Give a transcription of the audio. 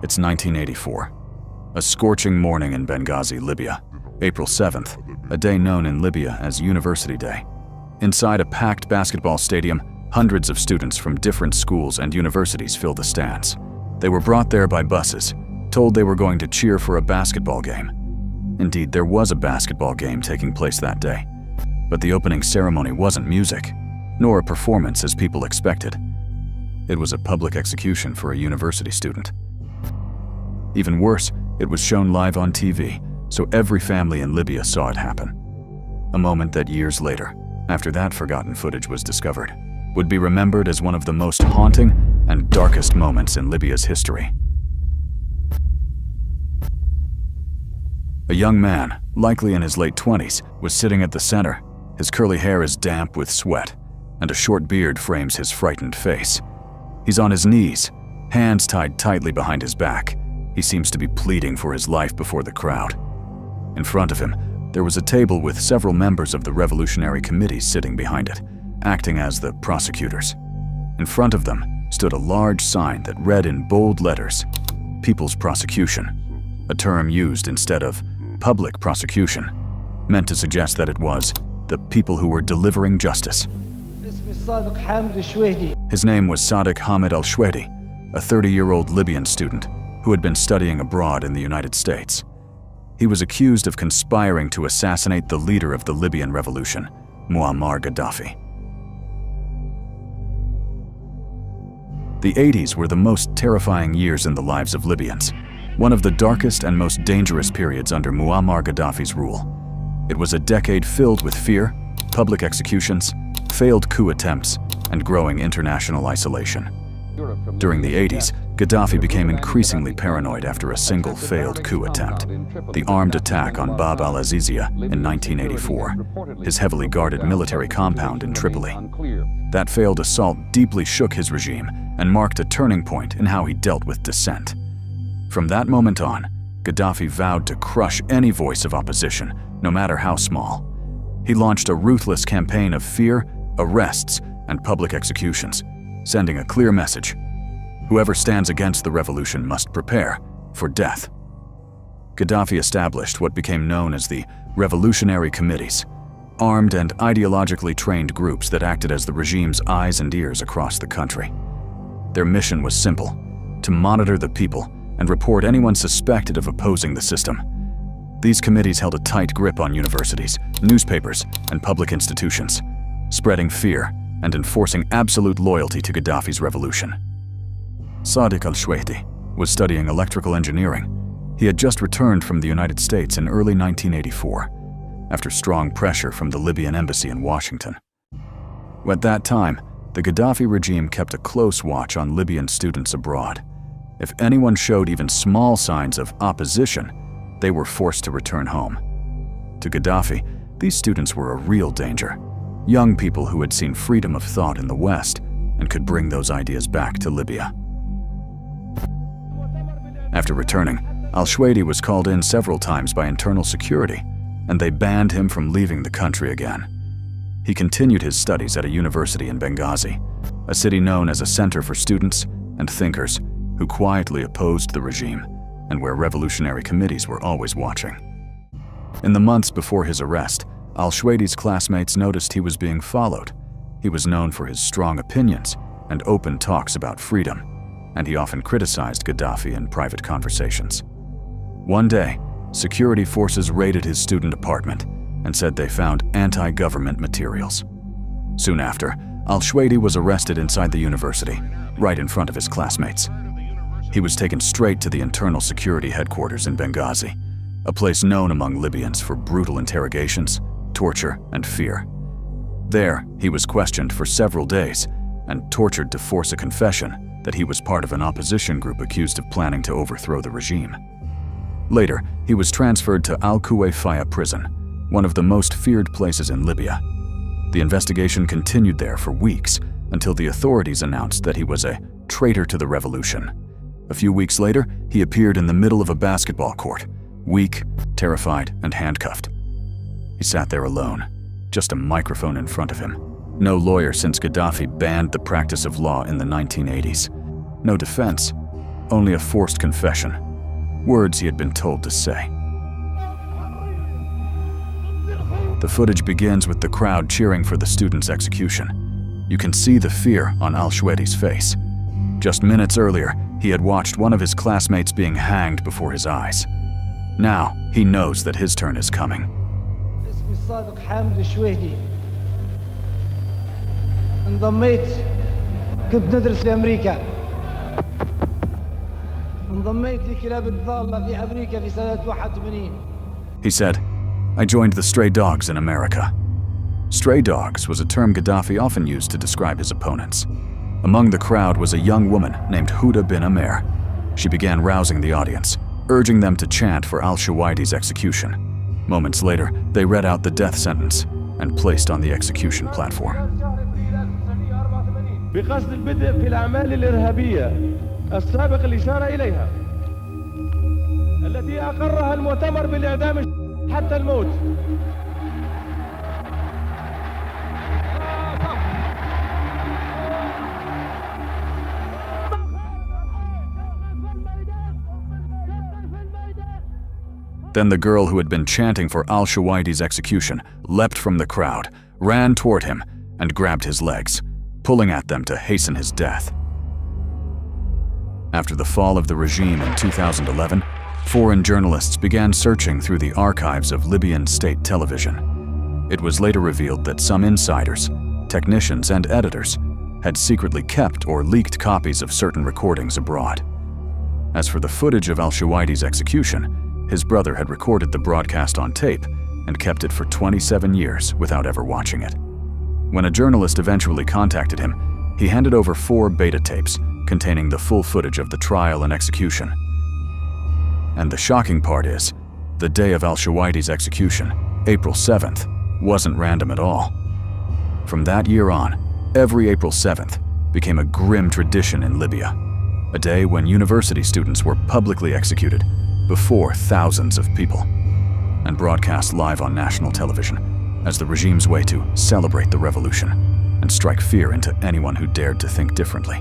It's 1984. A scorching morning in Benghazi, Libya. April 7th, a day known in Libya as University Day. Inside a packed basketball stadium, hundreds of students from different schools and universities fill the stands. They were brought there by buses, told they were going to cheer for a basketball game. Indeed, there was a basketball game taking place that day. But the opening ceremony wasn't music, nor a performance as people expected. It was a public execution for a university student. Even worse, it was shown live on TV, so every family in Libya saw it happen. A moment that years later, after that forgotten footage was discovered, would be remembered as one of the most haunting and darkest moments in Libya's history. A young man, likely in his late 20s, was sitting at the center. His curly hair is damp with sweat, and a short beard frames his frightened face. He's on his knees, hands tied tightly behind his back. He seems to be pleading for his life before the crowd. In front of him, there was a table with several members of the Revolutionary Committee sitting behind it, acting as the prosecutors. In front of them stood a large sign that read in bold letters, "People's Prosecution," a term used instead of public prosecution, meant to suggest that it was the people who were delivering justice. His name was Sadiq Hamid al-Shwedi, a 30-year-old Libyan student who had been studying abroad in the United States. He was accused of conspiring to assassinate the leader of the Libyan revolution, Muammar Gaddafi. The 80s were the most terrifying years in the lives of Libyans, one of the darkest and most dangerous periods under Muammar Gaddafi's rule. It was a decade filled with fear, public executions, failed coup attempts, and growing international isolation. During the 80s, Gaddafi became increasingly paranoid after a single failed coup attempt, the armed attack on Bab al-Azizia in 1984, his heavily guarded military compound in Tripoli. That failed assault deeply shook his regime and marked a turning point in how he dealt with dissent. From that moment on, Gaddafi vowed to crush any voice of opposition, no matter how small. He launched a ruthless campaign of fear, arrests, and public executions, sending a clear message: whoever stands against the revolution must prepare for death. Gaddafi established what became known as the Revolutionary Committees, armed and ideologically trained groups that acted as the regime's eyes and ears across the country. Their mission was simple: to monitor the people and report anyone suspected of opposing the system. These committees held a tight grip on universities, newspapers, and public institutions, spreading fear and enforcing absolute loyalty to Gaddafi's revolution. Sadiq al-Shwedi was studying electrical engineering. He had just returned from the United States in early 1984, after strong pressure from the Libyan embassy in Washington. At that time, the Gaddafi regime kept a close watch on Libyan students abroad. If anyone showed even small signs of opposition, they were forced to return home. To Gaddafi, these students were a real danger. Young people who had seen freedom of thought in the West and could bring those ideas back to Libya. After returning, al-Shwedi was called in several times by internal security, and they banned him from leaving the country again. He continued his studies at a university in Benghazi, a city known as a center for students and thinkers who quietly opposed the regime and where revolutionary committees were always watching. In the months before his arrest, al-Shwedi's classmates noticed he was being followed. He was known for his strong opinions and open talks about freedom, and he often criticized Gaddafi in private conversations. One day, security forces raided his student apartment and said they found anti-government materials. Soon after, al-Shwedi was arrested inside the university, right in front of his classmates. He was taken straight to the internal security headquarters in Benghazi, a place known among Libyans for brutal interrogations, torture, and fear. There, he was questioned for several days and tortured to force a confession that he was part of an opposition group accused of planning to overthrow the regime. Later, he was transferred to Al-Kuwayfaya prison, one of the most feared places in Libya. The investigation continued there for weeks until the authorities announced that he was a traitor to the revolution. A few weeks later, he appeared in the middle of a basketball court, weak, terrified, and handcuffed. He sat there alone, just a microphone in front of him. No lawyer since Gaddafi banned the practice of law in the 1980s. No defense, only a forced confession. Words he had been told to say. The footage begins with the crowd cheering for the student's execution. You can see the fear on al-Shwedi's face. Just minutes earlier, he had watched one of his classmates being hanged before his eyes. Now, he knows that his turn is coming. انضميت كنت ندرس في أمريكا انضميت لكلاب الضالة في أمريكا في سنة 81. He said, I joined the stray dogs in America. Stray dogs was a term Gaddafi often used to describe his opponents. Among the crowd was a young woman named Huda bin Amer. She began rousing the audience, urging them to chant for al-Shawaidi's execution. Moments later, they read out the death sentence and placed on the execution platform. بقصد البدء في الأعمال الإرهابية السابق الإشارة إليها التي أقرها المؤتمر بالإعدام حتى الموت. Then the girl who had been chanting for al-Shawaidi's execution leapt from the crowd, ran toward him, and grabbed his legs, pulling at them to hasten his death. After the fall of the regime in 2011, foreign journalists began searching through the archives of Libyan state television. It was later revealed that some insiders, technicians, and editors had secretly kept or leaked copies of certain recordings abroad. As for the footage of al-Shawaidi's execution, his brother had recorded the broadcast on tape and kept it for 27 years without ever watching it. When a journalist eventually contacted him, he handed over 4 beta tapes containing the full footage of the trial and execution. And the shocking part is, the day of al-Shawaidi's execution, April 7th, wasn't random at all. From that year on, every April 7th became a grim tradition in Libya, a day when university students were publicly executed before thousands of people, and broadcast live on national television as the regime's way to celebrate the revolution and strike fear into anyone who dared to think differently.